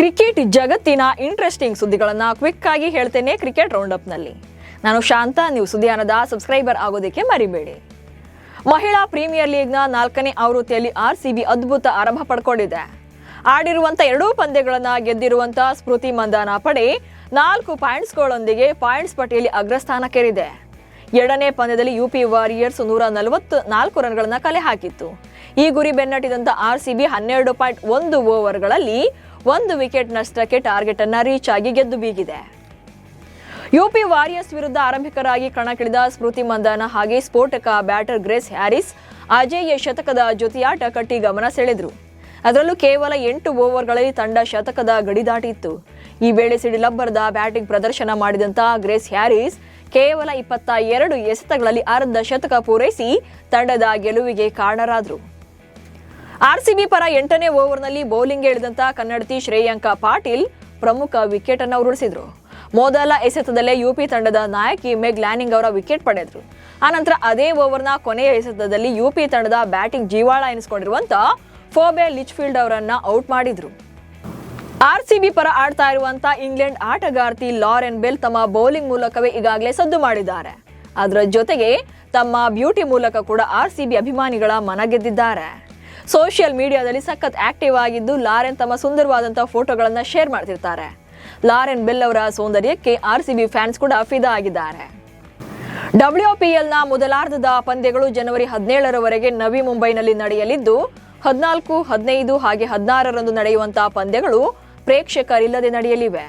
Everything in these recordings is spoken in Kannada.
ಕ್ರಿಕೆಟ್ ಜಗತ್ತಿನ ಇಂಟ್ರೆಸ್ಟಿಂಗ್ ಸುದ್ದಿಗಳನ್ನ ಕ್ವಿಕ್ ಆಗಿ ಹೇಳ್ತೇನೆ ಕ್ರಿಕೆಟ್ ರೌಂಡ್ ಅಪ್ ನಲ್ಲಿ. ನಾನು ಶಾಂತ. ನೀವು ಸುದ್ದಿಯಾನದ ಸಬ್ಸ್ಕ್ರೈಬರ್ ಆಗೋದಕ್ಕೆ ಮರಿಬೇಡಿ. ಮಹಿಳಾ ಪ್ರೀಮಿಯರ್ ಲೀಗ್ನ 4ನೇ ಆವೃತ್ತಿಯಲ್ಲಿ ಆರ್ಸಿಬಿ ಅದ್ಭುತ ಆರಂಭ ಪಡ್ಕೊಂಡಿದೆ. ಆಡಿರುವಂತ 2 ಪಂದ್ಯಗಳನ್ನ ಗೆದ್ದಿರುವಂತ ಸ್ಮೃತಿ ಮಂದಾನ ಪಡೆ 4 ಪಾಯಿಂಟ್ಸ್ಗಳೊಂದಿಗೆ ಪಾಯಿಂಟ್ಸ್ ಪಟ್ಟಿಯಲ್ಲಿ ಅಗ್ರಸ್ಥಾನಕ್ಕೇರಿದೆ. 2ನೇ ಪಂದ್ಯದಲ್ಲಿ ಯುಪಿ ವಾರಿಯರ್ಸ್ 144 ರನ್ಗಳನ್ನ ಕಲೆ ಹಾಕಿತ್ತು. ಈ ಗುರಿ ಬೆನ್ನಟ್ಟಿದಂತ ಆರ್ಸಿಬಿ 12.1 ಓವರ್ಗಳಲ್ಲಿ 1 ವಿಕೆಟ್ ನಷ್ಟಕ್ಕೆ ಟಾರ್ಗೆಟ್ ಅನ್ನ ರೀಚ್ ಆಗಿ ಗೆದ್ದು ಬೀಗಿದೆ. ಯುಪಿ ವಾರಿಯರ್ಸ್ ವಿರುದ್ಧ ಆರಂಭಿಕರಾಗಿ ಕಣಕ್ಕಿಳಿದ ಸ್ಮೃತಿ ಮಂದಾನ ಹಾಗೆ ಸ್ಫೋಟಕ ಬ್ಯಾಟರ್ ಗ್ರೇಸ್ ಹ್ಯಾರಿಸ್ ಅಜೇಯ ಶತಕದ ಜೊತೆಯಾಟ ಕಟ್ಟಿ ಗಮನ ಸೆಳೆದ್ರು. ಅದರಲ್ಲೂ ಕೇವಲ 8 ಓವರ್ಗಳಲ್ಲಿ ತಂಡ ಶತಕದ ಗಡಿ ದಾಟಿತ್ತು. ಈ ವೇಳೆ ಸಿಡಿಲಬ್ಬರದ ಬ್ಯಾಟಿಂಗ್ ಪ್ರದರ್ಶನ ಮಾಡಿದಂತ ಗ್ರೇಸ್ ಹ್ಯಾರಿಸ್ ಕೇವಲ 22 ಎಸೆತಗಳಲ್ಲಿ ಅರ್ಧ ಶತಕ ಪೂರೈಸಿ ತಂಡದ ಗೆಲುವಿಗೆ ಕಾರಣರಾದರು. ಆರ್ಸಿಬಿ ಪರ 8ನೇ ಓವರ್ನಲ್ಲಿ ಬೌಲಿಂಗ್ಗೆ ಇಳಿದಂತ ಕನ್ನಡತಿ ಶ್ರೇಯಾಂಕ ಪಾಟೀಲ್ ಪ್ರಮುಖ ವಿಕೆಟ್ ಅನ್ನು ಉರುಳಿಸಿದ್ರು. ಮೊದಲ ಎಸೆತದಲ್ಲೇ ಯುಪಿ ತಂಡದ ನಾಯಕಿ ಮೆಗ್ ಲ್ಯಾನಿಂಗ್ ಅವರ ವಿಕೆಟ್ ಪಡೆದ್ರು. ಆನಂತರ ಅದೇ ಓವರ್ನ ಕೊನೆಯ ಎಸೆತದಲ್ಲಿ ಯುಪಿ ತಂಡದ ಬ್ಯಾಟಿಂಗ್ ಜೀವಾಳ ಎನಿಸಿಕೊಂಡಿರುವಂತ ಫೋಬೆ ಲಿಚ್ಫೀಲ್ಡ್ ಅವರನ್ನ ಔಟ್ ಮಾಡಿದ್ರು. ಆರ್ಸಿಬಿ ಪರ ಆಡ್ತಾ ಇರುವಂತ ಇಂಗ್ಲೆಂಡ್ ಆಟಗಾರ್ತಿ ಲಾರೆನ್ ಬೆಲ್ ತಮ್ಮ ಬೌಲಿಂಗ್ ಮೂಲಕವೇ ಈಗಾಗಲೇ ಸದ್ದು ಮಾಡಿದ್ದಾರೆ. ಅದರ ಜೊತೆಗೆ ತಮ್ಮ ಬ್ಯೂಟಿ ಮೂಲಕ ಕೂಡ ಆರ್ಸಿಬಿ ಅಭಿಮಾನಿಗಳ ಮನ ಗೆದ್ದಿದ್ದಾರೆ. ಸೋಷಿಯಲ್ ಮೀಡಿಯಾದಲ್ಲಿ ಸಖತ್ ಆಕ್ಟಿವ್ ಆಗಿದ್ದು ಲಾರೆನ್ ತಮ್ಮ ಸುಂದರವಾದಂತಹ ಫೋಟೋಗಳನ್ನ ಶೇರ್ ಮಾಡ್ತಿರ್ತಾರೆ. ಲಾರೆನ್ ಬೆಲ್ ಅವರ ಸೌಂದರ್ಯಕ್ಕೆ ಆರ್ಸಿಬಿ ಫ್ಯಾನ್ಸ್ ಕೂಡ ಫಿದಾ ಆಗಿದ್ದಾರೆ. WPL ನ ಮೊದಲಾರ್ಧದ ಪಂದ್ಯಗಳು ಜನವರಿ 17ರವರೆಗೆ ನವಿ ಮುಂಬೈನಲ್ಲಿ ನಡೆಯಲಿದ್ದು 14, 15 ಹಾಗೆ 16ರಂದು ನಡೆಯುವಂತಹ ಪಂದ್ಯಗಳು ಪ್ರೇಕ್ಷಕರಿಲ್ಲದೆ ನಡೆಯಲಿವೆ.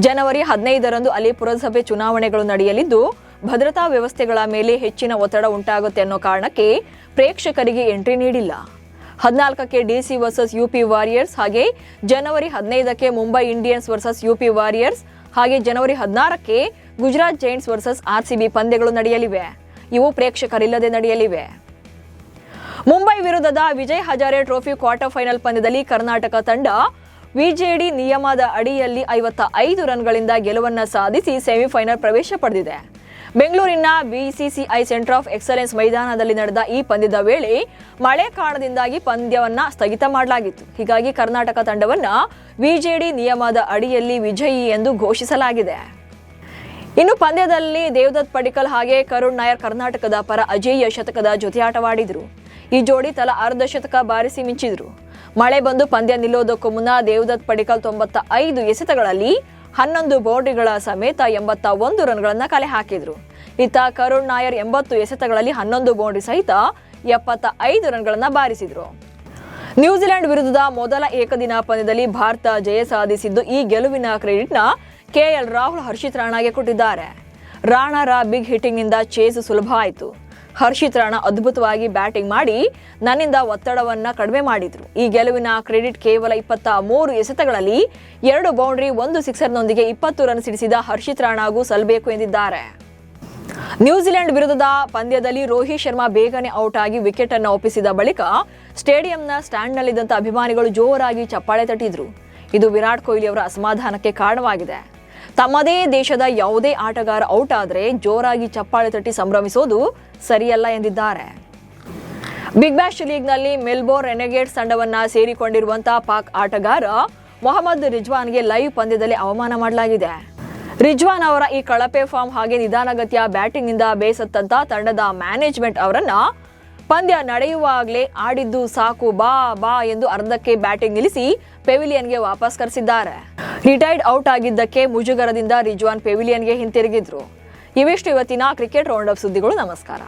ಜನವರಿ 15ರಂದು ಅಲ್ಲಿ ಪುರಸಭೆ ಚುನಾವಣೆಗಳು ನಡೆಯಲಿದ್ದು ಭದ್ರತಾ ವ್ಯವಸ್ಥೆಗಳ ಮೇಲೆ ಹೆಚ್ಚಿನ ಒತ್ತಡ ಉಂಟಾಗುತ್ತೆ ಅನ್ನೋ ಕಾರಣಕ್ಕೆ ಪ್ರೇಕ್ಷಕರಿಗೆ ಎಂಟ್ರಿ ನೀಡಿಲ್ಲ. 14ಕ್ಕೆ ಡಿಸಿ ವರ್ಸಸ್ ಯುಪಿ ವಾರಿಯರ್ಸ್ ಹಾಗೆ ಜನವರಿ 15ಕ್ಕೆ Mumbai Indians versus UP Warriors ಹಾಗೆ ಜನವರಿ 16ಕ್ಕೆ ಗುಜರಾತ್ ಜೈಂಟ್ಸ್ ವರ್ಸಸ್ ಆರ್ಸಿಬಿ ಪಂದ್ಯಗಳು ನಡೆಯಲಿವೆ. ಇವು ಪ್ರೇಕ್ಷಕರಿಲ್ಲದೆ ನಡೆಯಲಿವೆ. ಮುಂಬೈ ವಿರುದ್ಧದ Vijay Hazare trophy quarter final ಪಂದ್ಯದಲ್ಲಿ ಕರ್ನಾಟಕ ತಂಡ ವಿಜೆಡಿ ನಿಯಮದ ಅಡಿಯಲ್ಲಿ 55 ರನ್ಗಳಿಂದ ಗೆಲುವನ್ನು ಸಾಧಿಸಿ ಸೆಮಿಫೈನಲ್ ಪ್ರವೇಶ ಪಡೆದಿದೆ. ಬೆಂಗಳೂರಿನ ಬಿಸಿಸಿಐ ಸೆಂಟರ್ ಆಫ್ ಎಕ್ಸಲೆನ್ಸ್ ಮೈದಾನದಲ್ಲಿ ನಡೆದ ಈ ಪಂದ್ಯದ ವೇಳೆ ಮಳೆ ಕಾರಣದಿಂದಾಗಿ ಪಂದ್ಯವನ್ನ ಸ್ಥಗಿತ ಮಾಡಲಾಗಿತ್ತು. ಹೀಗಾಗಿ ಕರ್ನಾಟಕ ತಂಡವನ್ನ ವಿಜೆಡಿ ನಿಯಮದ ಅಡಿಯಲ್ಲಿ ವಿಜಯಿ ಎಂದು ಘೋಷಿಸಲಾಗಿದೆ. ಇನ್ನು ಪಂದ್ಯದಲ್ಲಿ ದೇವದತ್ ಪಡಿಕ್ಕಲ್ ಹಾಗೆ ಕರುಣ್ ನಾಯರ್ ಕರ್ನಾಟಕದ ಪರ ಅಜೇಯ ಶತಕದ ಜೊತೆಯಾಟವಾಡಿದ್ರು. ಈ ಜೋಡಿ ತಲಾ ಅರ್ಧ ಶತಕ ಬಾರಿಸಿ ಮಿಂಚಿದ್ರು. ಮಳೆ ಬಂದು ಪಂದ್ಯ ನಿಲ್ಲೋದಕ್ಕೂ ಮುನ್ನ ದೇವದತ್ ಪಡಿಕ್ಕಲ್ 95 ಎಸೆತಗಳಲ್ಲಿ 11 ಬೌಂಡ್ರಿಗಳ ಸಮೇತ 81 ರನ್ಗಳನ್ನ ಕಲೆ ಹಾಕಿದ್ರು. ಇತ್ತ ಕರುಣ್ ನಾಯರ್ 80 ಎಸೆತಗಳಲ್ಲಿ 11 ಬೌಂಡ್ರಿ ಸಹಿತ 75 ರನ್ಗಳನ್ನ ಬಾರಿಸಿದ್ರು. ನ್ಯೂಜಿಲೆಂಡ್ ವಿರುದ್ಧದ ಮೊದಲ ಏಕದಿನ ಪಂದ್ಯದಲ್ಲಿ ಭಾರತ ಜಯ ಸಾಧಿಸಿದ್ದು ಈ ಗೆಲುವಿನ ಕ್ರೆಡಿಟ್ನ KL ರಾಹುಲ್ ಹರ್ಷಿತ್ ರಾಣಾಗೆ ಕೊಟ್ಟಿದ್ದಾರೆ. ರಾಣಾರ ಬಿಗ್ ಹಿಟ್ಟಿಂಗ್ನಿಂದ ಚೇಸ್ ಸುಲಭ ಆಯಿತು. ಹರ್ಷಿತ್ ರಾಣಾ ಅದ್ಭುತವಾಗಿ ಬ್ಯಾಟಿಂಗ್ ಮಾಡಿ ನನ್ನಿಂದ ಒತ್ತಡವನ್ನ ಕಡಿಮೆ ಮಾಡಿದ್ರು. ಈ ಗೆಲುವಿನ ಕ್ರೆಡಿಟ್ ಕೇವಲ 23 ಎಸೆತಗಳಲ್ಲಿ 2 ಬೌಂಡ್ರಿ 1 ಸಿಕ್ಸರ್ನೊಂದಿಗೆ 20 ರನ್ ಸಿಡಿಸಿದ ಹರ್ಷಿತ್ ರಾಣಾಗೂ ಸಲ್ಲಬೇಕು ಎಂದಿದ್ದಾರೆ. ನ್ಯೂಜಿಲೆಂಡ್ ವಿರುದ್ಧದ ಪಂದ್ಯದಲ್ಲಿ ರೋಹಿತ್ ಶರ್ಮಾ ಬೇಗನೆ ಔಟ್ ಆಗಿ ವಿಕೆಟ್ ಅನ್ನು ಒಪ್ಪಿಸಿದ ಬಳಿಕ ಸ್ಟೇಡಿಯಂನ ಸ್ಟ್ಯಾಂಡ್ನಲ್ಲಿದ್ದಂಥ ಅಭಿಮಾನಿಗಳು ಜೋರಾಗಿ ಚಪ್ಪಾಳೆ ತಟ್ಟಿದ್ರು. ಇದು ವಿರಾಟ್ ಕೊಹ್ಲಿ ಅವರ ಅಸಮಾಧಾನಕ್ಕೆ ಕಾರಣವಾಗಿದೆ. ತಮ್ಮದೇ ದೇಶದ ಯಾವುದೇ ಆಟಗಾರ ಔಟ್ ಆದರೆ ಜೋರಾಗಿ ಚಪ್ಪಾಳೆ ತಟ್ಟಿ ಸಂಭ್ರಮಿಸೋದು ಸರಿಯಲ್ಲ ಎಂದಿದ್ದಾರೆ. ಬಿಗ್ ಬ್ಯಾಶ್ ಲೀಗ್ನಲ್ಲಿ ಮೆಲ್ಬೋರ್ನ್ ರೆನೆಗೇಡ್ಸ್ ತಂಡವನ್ನ ಸೇರಿಕೊಂಡಿರುವಂತಹ ಪಾಕ್ ಆಟಗಾರ ಮೊಹಮ್ಮದ್ ರಿಜ್ವಾನ್ಗೆ ಲೈವ್ ಪಂದ್ಯದಲ್ಲಿ ಅವಮಾನ ಮಾಡಲಾಗಿದೆ. ರಿಜ್ವಾನ್ ಅವರ ಈ ಕಳಪೆ ಫಾರ್ಮ್ ಹಾಗೆ ನಿಧಾನಗತಿಯ ಬ್ಯಾಟಿಂಗ್ನಿಂದ ಬೇಸತ್ತಂತ ತಂಡದ ಮ್ಯಾನೇಜ್ಮೆಂಟ್ ಅವರನ್ನ ಪಂದ್ಯ ನಡೆಯುವಾಗಲೇ ಆಡಿದ್ದು ಸಾಕು ಬಾ ಎಂದು ಅರ್ಧಕ್ಕೆ ಬ್ಯಾಟಿಂಗ್ ನಿಲ್ಲಿಸಿ ಪೆವಿಲಿಯನ್ಗೆ ವಾಪಸ್ ಕರೆಸಿದ್ದಾರೆ. ರಿಟೈರ್ಡ್ ಔಟ್ ಆಗಿದ್ದಕ್ಕೆ ಮುಜುಗರದಿಂದ ರಿಜ್ವಾನ್ ಪೆವಿಲಿಯನ್ಗೆ ಹಿಂತಿರುಗಿದ್ರು. ಇವಿಷ್ಟು ಇವತ್ತಿನ ಕ್ರಿಕೆಟ್ ರೌಂಡ್ ಅಪ್ ಸುದ್ದಿಗಳು. ನಮಸ್ಕಾರ.